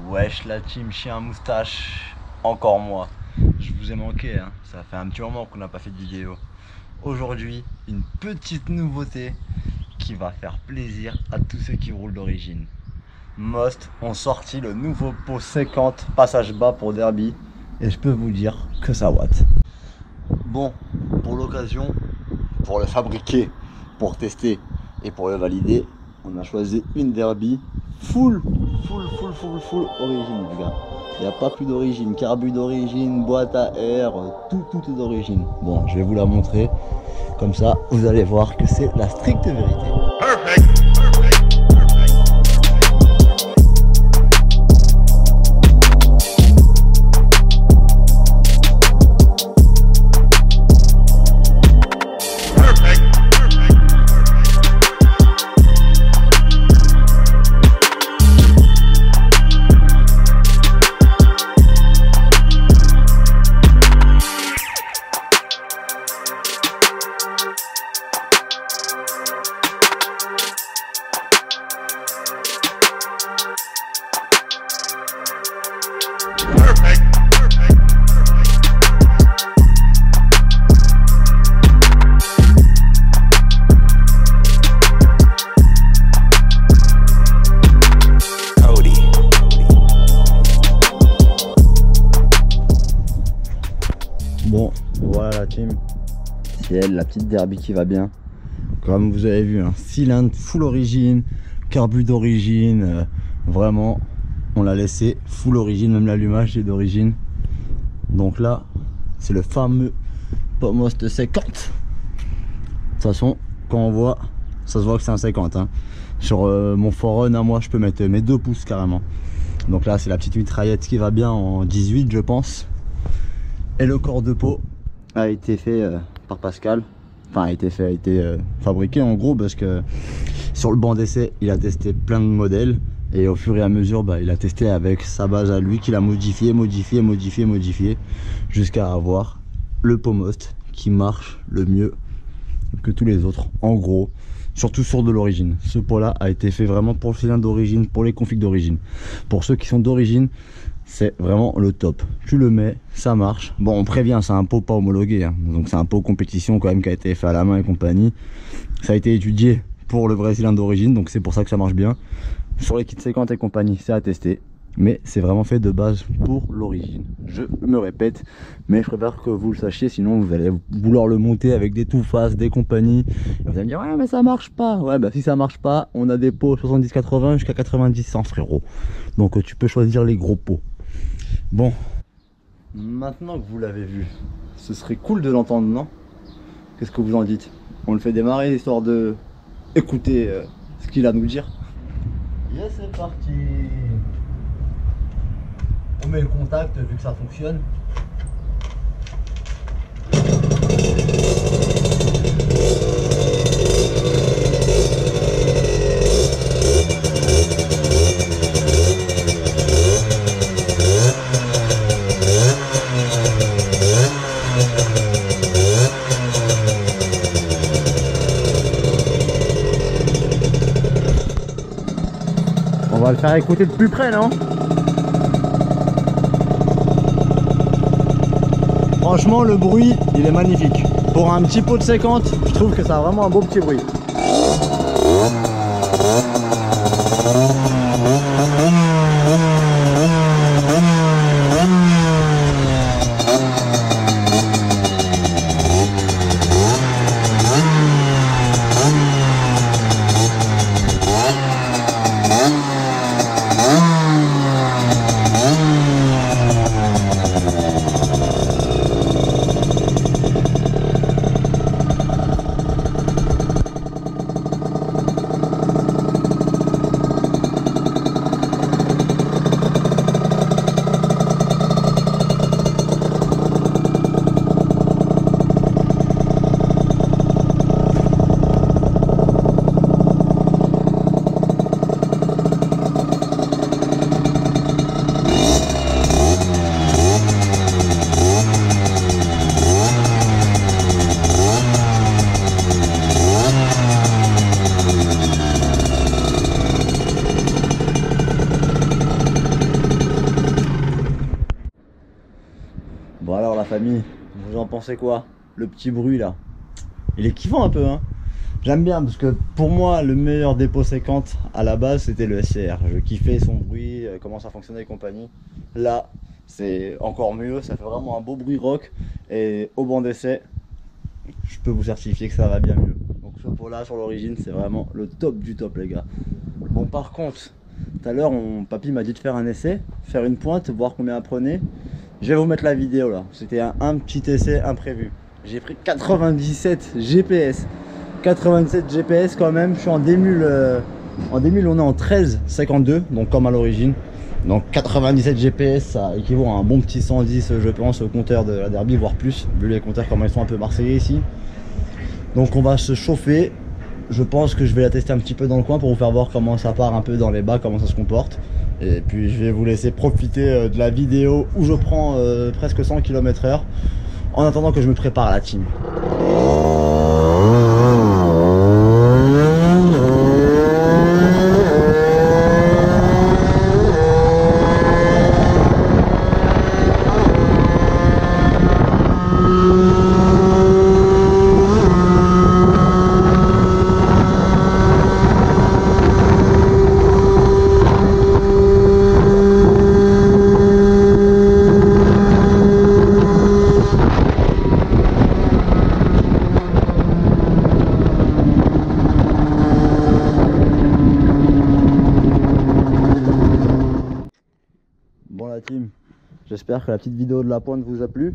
Wesh la team chien à moustache, encore moi. Je vous ai manqué, hein. Ça fait un petit moment qu'on n'a pas fait de vidéo. Aujourd'hui, une petite nouveauté qui va faire plaisir à tous ceux qui roulent d'origine. Most ont sorti le nouveau pot 50 passage bas pour derby et je peux vous dire que ça watt. Bon, pour l'occasion, pour le fabriquer, pour tester et pour le valider, on a choisi une derby full origine, les gars. Il n'y a pas plus d'origine, carbu d'origine, boîte à air, tout est d'origine. Bon, je vais vous la montrer, comme ça vous allez voir que c'est la stricte vérité. Perfect. Bon, voilà la team, c'est elle, la petite derby qui va bien. Comme vous avez vu, un cylindre full origine, carbu d'origine, vraiment, on l'a laissé full origine, même l'allumage est d'origine. Donc là, c'est le fameux Pomost 50. De toute façon, quand on voit, ça se voit que c'est un 50. Hein. Sur mon forerun à moi, je peux mettre mes 2 pouces carrément. Donc là, c'est la petite mitraillette qui va bien en 18, je pense. Et le corps de pot a été fait par Pascal. Enfin, a été fabriqué en gros parce que sur le banc d'essai, il a testé plein de modèles. Et au fur et à mesure, il a testé avec sa base à lui qu'il a modifié jusqu'à avoir le Pomost qui marche le mieux que tous les autres. En gros, surtout sur de l'origine. Ce pot là a été fait vraiment pour le cylindre d'origine, pour les configs d'origine. Pour ceux qui sont d'origine, c'est vraiment le top. Tu le mets, ça marche. Bon, on prévient, c'est un pot pas homologué, hein. Donc c'est un pot compétition quand même qui a été fait à la main et compagnie. Ça a été étudié pour le vrai cylindre d'origine, donc c'est pour ça que ça marche bien. Sur les kits 50 et compagnie, c'est à tester. Mais c'est vraiment fait de base pour l'origine. Je me répète, mais je préfère que vous le sachiez, sinon vous allez vouloir le monter avec des tout faces, des compagnies. Et vous allez me dire, ouais mais ça marche pas. Ouais si ça marche pas, on a des pots 70-80 jusqu'à 90-100 frérot. Donc tu peux choisir les gros pots. Bon, maintenant que vous l'avez vu, ce serait cool de l'entendre, non? Qu'est-ce que vous en dites? On le fait démarrer histoire de écouter ce qu'il a à nous dire. Yes, c'est parti. On met le contact vu que ça fonctionne. On va le faire écouter de plus près, non? Franchement, le bruit, il est magnifique. Pour un petit pot de 50, je trouve que ça a vraiment un beau petit bruit. famille, vous en pensez quoi? Le petit bruit là, il est kiffant un peu, hein. J'aime bien parce que pour moi le meilleur dépôt 50 à la base c'était le SCR. Je kiffais son bruit, comment ça fonctionnait et compagnie. Là c'est encore mieux, ça fait vraiment un beau bruit rock. Et au banc d'essai, je peux vous certifier que ça va bien mieux. Donc ce pot là sur l'origine c'est vraiment le top du top les gars. Bon par contre, tout à l'heure papy m'a dit de faire un essai, faire une pointe, voir combien elle prenait. Je vais vous mettre la vidéo là, c'était un petit essai imprévu. J'ai pris 97 GPS. 97 GPS quand même, je suis en démule, on est en 13,52, donc comme à l'origine. Donc 97 GPS, ça équivaut à un bon petit 110 je pense au compteur de la Derby, voire plus, vu les compteurs comment ils sont un peu marseillais ici. Donc on va se chauffer, je pense que je vais la tester un petit peu dans le coin pour vous faire voir comment ça part un peu dans les bas, comment ça se comporte. Et puis je vais vous laisser profiter de la vidéo où je prends presque 100 km/h en attendant que je me prépare à la team. Bon la team, j'espère que la petite vidéo de la pointe vous a plu.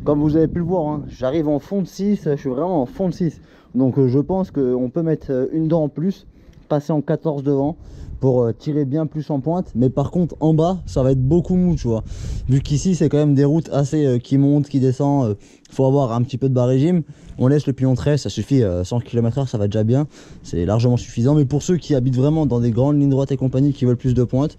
Comme vous avez pu le voir, hein, j'arrive en fond de 6, je suis vraiment en fond de 6. Donc je pense qu'on peut mettre une dent en plus, passer en 14 devant pour tirer bien plus en pointe. Mais par contre en bas ça va être beaucoup mou, tu vois. Vu qu'ici c'est quand même des routes assez qui montent, qui descendent, faut avoir un petit peu de bas régime. On laisse le pion 13, ça suffit, 100 km/h ça va déjà bien, c'est largement suffisant. Mais pour ceux qui habitent vraiment dans des grandes lignes droites et compagnie, qui veulent plus de pointe,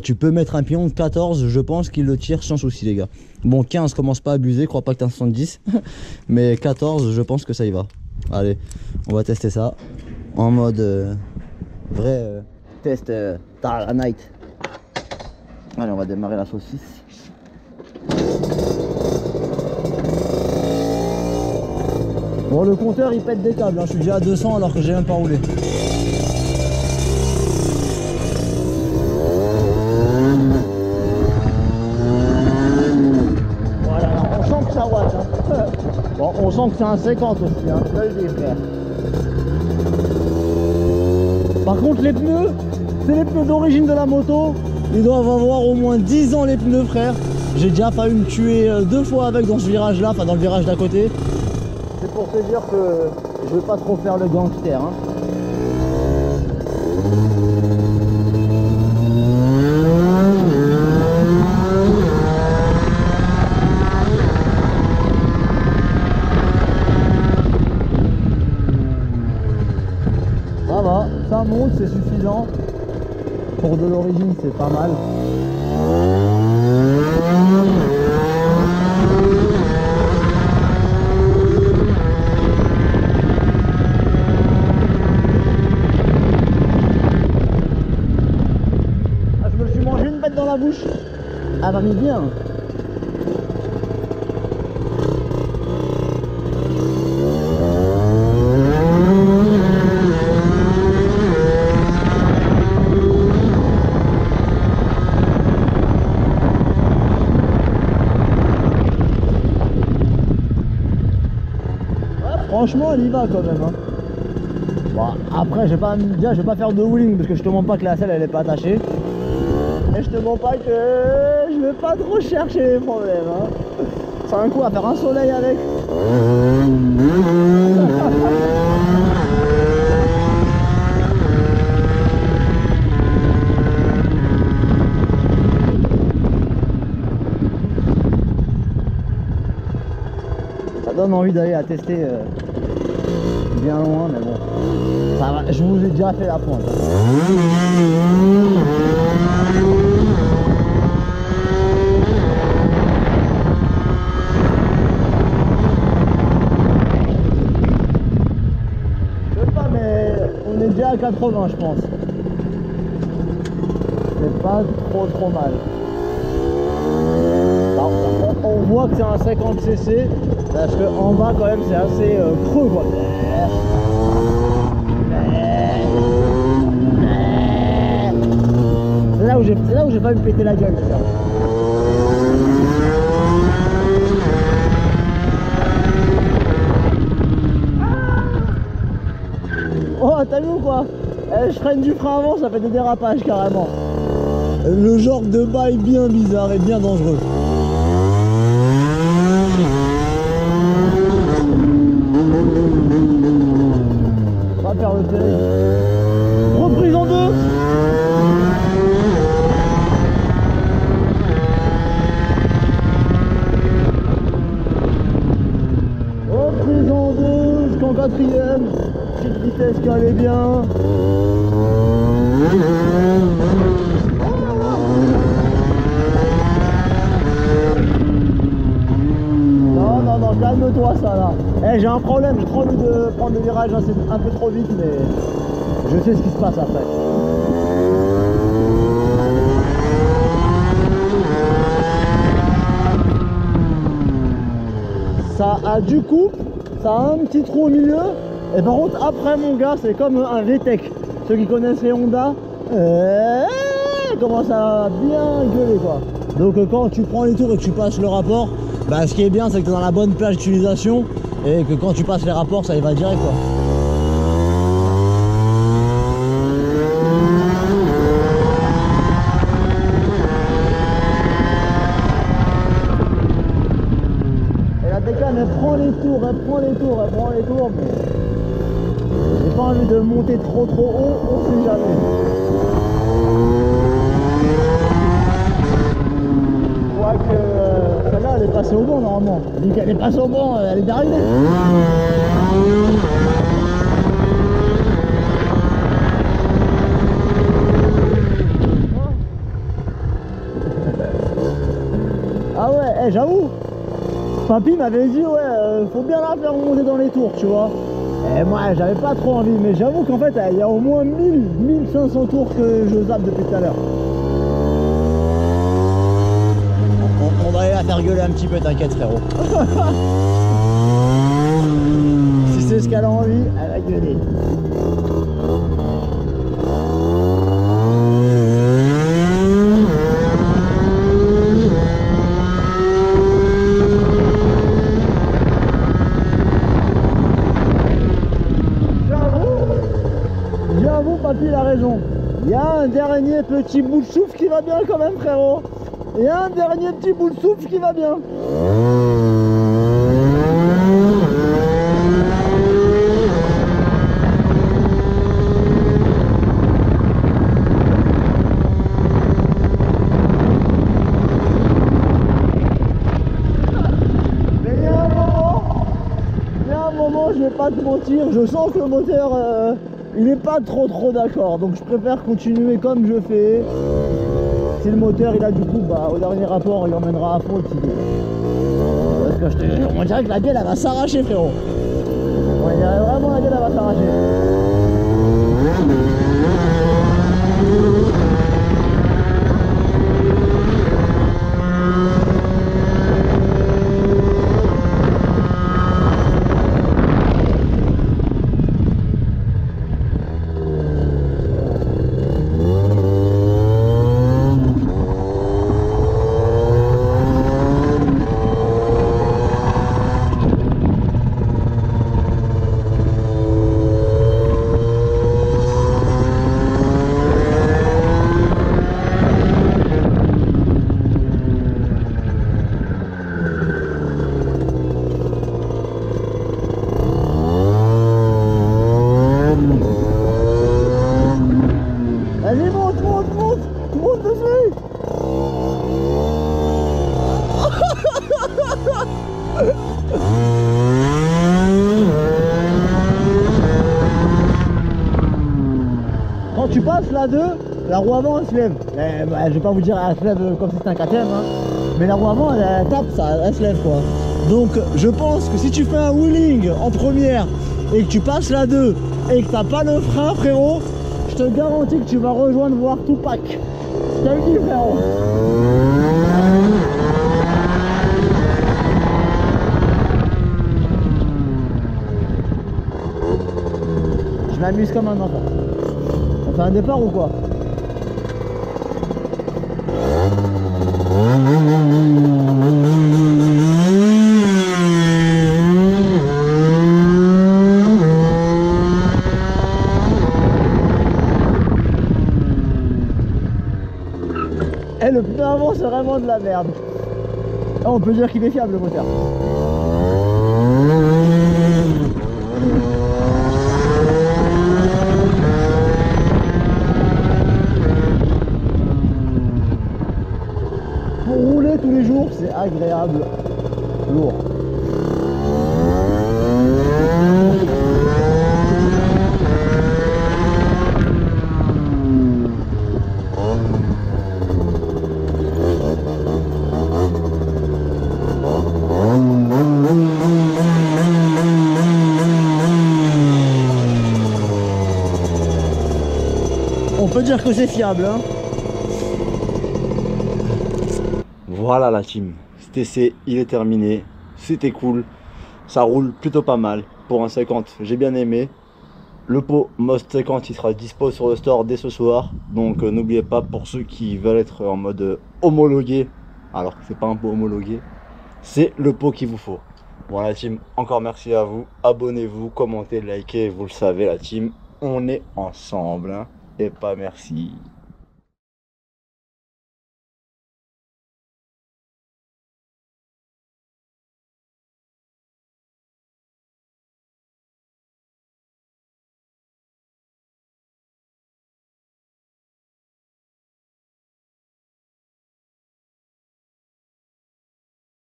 tu peux mettre un pion de 14, je pense qu'il le tire sans souci les gars. Bon 15 commence pas à abuser, crois pas que t'as un 70, mais 14 je pense que ça y va. Allez, on va tester ça en mode vrai test à la night. Allez, on va démarrer la saucisse. Bon, le compteur il pète des câbles, hein. Je suis déjà à 200 alors que j'ai même pas roulé. Voilà, on sent que ça watt, hein. Bon, on sent que c'est un 50 aussi, hein. Là, je dis, frère. Par contre, les pneus, c'est les pneus d'origine de la moto. Ils doivent avoir au moins 10 ans les pneus, frère. J'ai déjà failli me tuer 2 fois avec dans ce virage là, enfin dans le virage d'à côté. C'est pour te dire que je veux pas trop faire le gangster, hein. Ça va, ça monte, c'est suffisant. Pour de l'origine, c'est pas mal. Dans la bouche, elle va bien. Ouais, franchement, elle y va quand même, hein. Bon, après, je vais pas me dire, je vais pas faire de wheeling parce que je te montre pas que la selle elle est pas attachée. Et je te mens pas que je vais pas trop chercher les problèmes, hein. C'est un coup à faire un soleil avec. Ça donne envie d'aller la tester bien loin, mais bon, ça va, je vous ai déjà fait la pointe. Déjà à 80 je pense. C'est pas trop mal. Non, on voit que c'est un 50 cc parce que en bas quand même c'est assez creux quoi. C'est là où j'ai pas me péter la gueule. Oh, t'as vu ou quoi? Je freine du frein avant, ça fait des dérapages carrément. Le genre de bail bien bizarre et bien dangereux. On va faire le terrible. Reprise en deux. Reprise en deux jusqu'en quatrième. Petite vitesse qui allait bien. Non, calme-toi ça là. J'ai un problème, j'ai trop envie de prendre le virage un peu trop vite, mais je sais ce qui se passe après. Ça a du coup, ça a un petit trou au milieu. Et par contre après mon gars c'est comme un VTEC. Ceux qui connaissent les Honda commence à bien gueuler quoi. Donc quand tu prends les tours et que tu passes le rapport, bah, ce qui est bien c'est que tu es dans la bonne plage d'utilisation et que quand tu passes les rapports ça y va direct quoi. Et la décane elle prend les tours, mais j'ai pas envie de monter trop haut, on sait jamais. Je vois que celle-là elle est passée au bon normalement. Vu qu'elle est passée au bon, elle est d'arrivée. Ah ouais, j'avoue. Papy m'avait dit ouais, faut bien la faire monter dans les tours, tu vois. Et moi j'avais pas trop envie, mais j'avoue qu'en fait il y a au moins 1500 tours que je zappe depuis tout à l'heure. On va aller la faire gueuler un petit peu, t'inquiète frérot. Si c'est ce qu'elle a envie, elle va gueuler. J'avoue, papy il a raison. Il y a un dernier petit bout de souffle qui va bien quand même frérot. Il y a un dernier petit bout de souffle qui va bien. Mais il y a un moment, je vais pas te mentir, je sens que le moteur il n'est pas trop d'accord, donc je préfère continuer comme je fais. Si le moteur il a du coup, bah au dernier rapport il emmènera à fond le petit dé. Parce que je te jure, on dirait que la bielle elle va s'arracher frérot. On dirait vraiment la bielle elle va s'arracher. Vas-y, monte dessus. Quand tu passes la 2, la roue avant elle se lève. Je vais pas vous dire elle se lève comme si c'était un KTM, hein. Mais la roue avant elle tape, ça, elle se lève quoi. Donc je pense que si tu fais un wheeling en première et que tu passes la 2 et que t'as pas le frein frérot, je te garantis que tu vas rejoindre voir Tupac. Je te le dis frérot. m'amuse comme un enfant. On fait un départ ou quoi? Eh, le pneu avant c'est vraiment de la merde. Ah, on peut dire qu'il est fiable le moteur. Pour rouler tous les jours, c'est agréable. Lourd. On peut dire que c'est fiable, hein. Voilà la team, cet essai il est terminé, c'était cool, ça roule plutôt pas mal pour un 50, j'ai bien aimé. Le pot Most 50 il sera dispo sur le store dès ce soir, donc n'oubliez pas pour ceux qui veulent être en mode homologué, alors que c'est pas un pot homologué, c'est le pot qu'il vous faut. Voilà la team, encore merci à vous, abonnez-vous, commentez, likez, vous le savez la team, on est ensemble, hein, et pas merci.